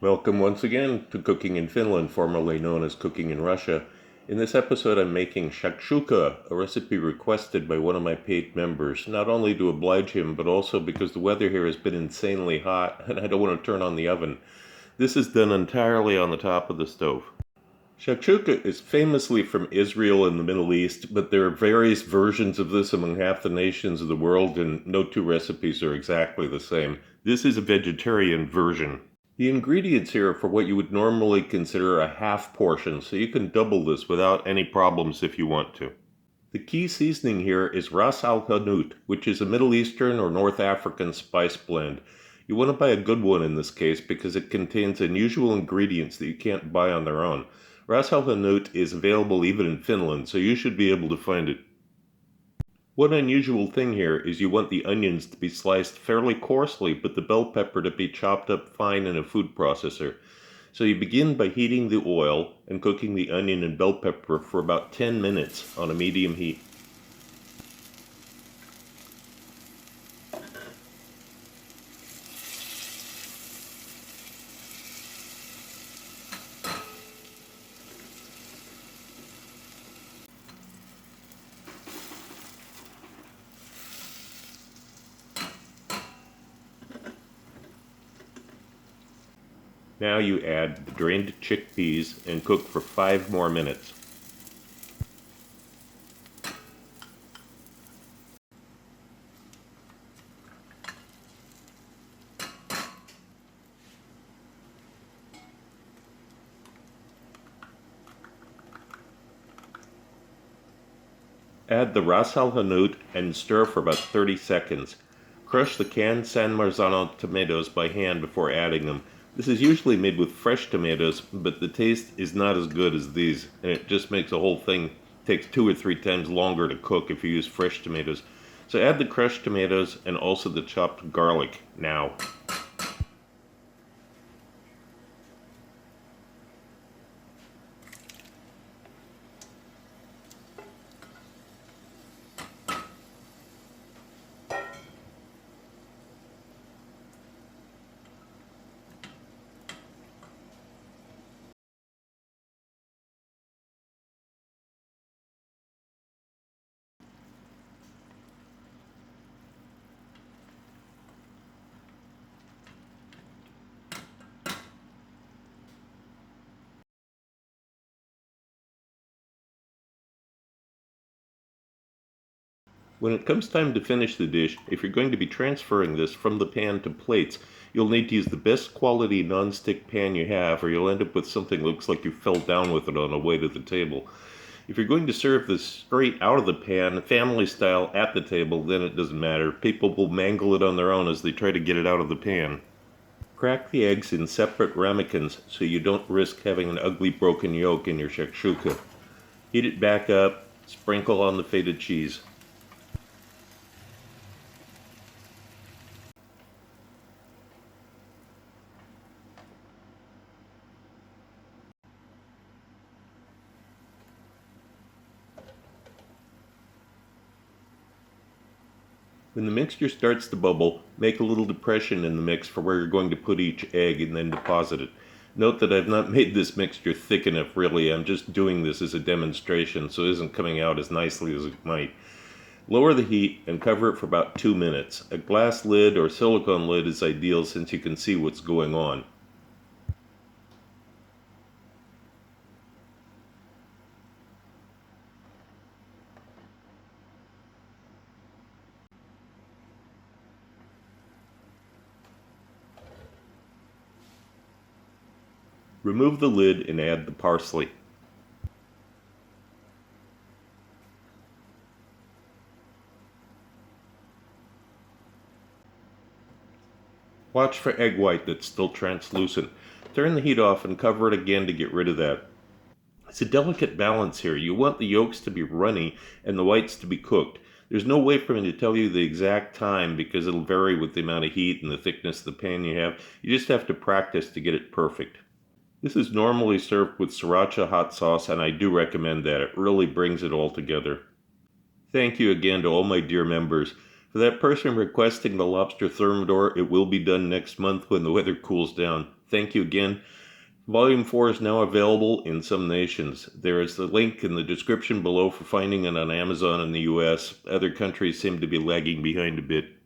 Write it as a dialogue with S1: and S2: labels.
S1: Welcome once again to Cooking in Finland, formerly known as Cooking in Russia. In this episode, I'm making SHAKSHOUKA, a recipe requested by one of my paid members, not only to oblige him, but also because the weather here has been insanely hot and I don't want to turn on the oven. This is done entirely on the top of the stove. SHAKSHOUKA is famously from Israel and the Middle East, but there are various versions of this among half the nations of the world, and no two recipes are exactly the same. This is a vegetarian version. The ingredients here are for what you would normally consider a half portion, so you can double this without any problems if you want to. The key seasoning here is ras al hanout, which is a Middle Eastern or North African spice blend. You want to buy a good one in this case because it contains unusual ingredients that you can't buy on their own. Ras al hanout is available even in Finland, so you should be able to find it. One unusual thing here is you want the onions to be sliced fairly coarsely, but the bell pepper to be chopped up fine in a food processor. So you begin by heating the oil and cooking the onion and bell pepper for about 10 minutes on a medium heat. Now you add the drained chickpeas and cook for 5 more minutes. Add the ras al hanout and stir for about 30 seconds. Crush the canned San Marzano tomatoes by hand before adding them. This is usually made with fresh tomatoes, but the taste is not as good as these, and it just makes the whole thing takes 2 or 3 times longer to cook if you use fresh tomatoes. So add the crushed tomatoes and also the chopped garlic now. When it comes time to finish the dish, if you're going to be transferring this from the pan to plates, you'll need to use the best quality non-stick pan you have, or you'll end up with something that looks like you fell down with it on the way to the table. If you're going to serve this straight out of the pan, family style, at the table, then it doesn't matter. People will mangle it on their own as they try to get it out of the pan. Crack the eggs in separate ramekins so you don't risk having an ugly broken yolk in your shakshuka. Heat it back up, sprinkle on the feta cheese. When the mixture starts to bubble, make a little depression in the mix for where you're going to put each egg and then deposit it. Note that I've not made this mixture thick enough really, I'm just doing this as a demonstration so it isn't coming out as nicely as it might. Lower the heat and cover it for about 2 minutes. A glass lid or silicone lid is ideal since you can see what's going on. Remove the lid and add the parsley. Watch for egg white that's still translucent. Turn the heat off and cover it again to get rid of that. It's a delicate balance here. You want the yolks to be runny and the whites to be cooked. There's no way for me to tell you the exact time because it'll vary with the amount of heat and the thickness of the pan you have. You just have to practice to get it perfect. This is normally served with sriracha hot sauce, and I do recommend that. It really brings it all together. Thank you again to all my dear members. For that person requesting the lobster thermidor, it will be done next month when the weather cools down. Thank you again. Volume 4 is now available in some nations. There is the link in the description below for finding it on Amazon in the US. Other countries seem to be lagging behind a bit.